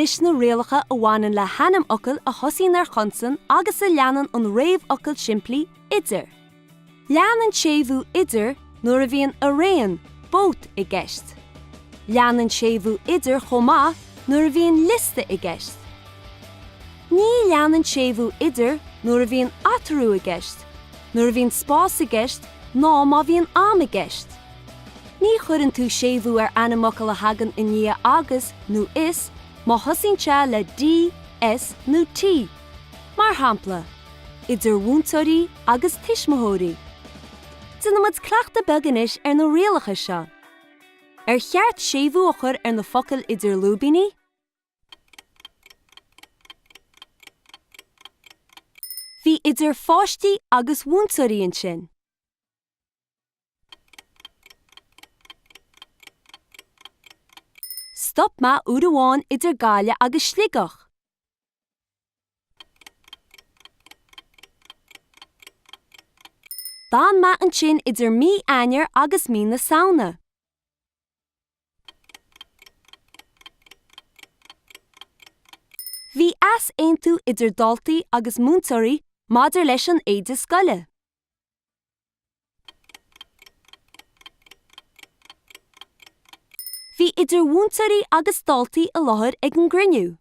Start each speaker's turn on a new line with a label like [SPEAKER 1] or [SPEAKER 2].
[SPEAKER 1] inis na rialacha a bhaineann le hanam ocail a thosaíonn ar chonsan agus a leanan an réamh ocail simplí Idir. Leanan séimhú Idir nuair a bhíonn a réan, bót i gceist. Leanan séimhú Idir chomá nuair a bhíonn lista i gceist. Ní leanan séimhú Idir nuair a bhíonn atarú i gceist, nuair a bhíonn spás i gceist ná má bhíonn am i gceist. Ní chuireann tú séimhú ar anamachal a hagan in ní agus nó is má thosaíonn le D, S nó T. Mar hampla, Idir bhúntóirí agus tuismitheoirí. Dúna muid cleachta beganis ar na rialacha seo. Ar cheart séimhú a chur ar na focail idir lúbíní? Bhí idir fáistí agus bhúntóirí an sin. Stop ma úd amháin idir gáile agus slígach. Bán ma an sin idir mí aignear agus mí na saona. Bhí as aontú idir daltaí agus múntóirí maidir leis an éide scoile. Bhí idir bhúntóirí agus daltaí a láthair ag an gcruinniú.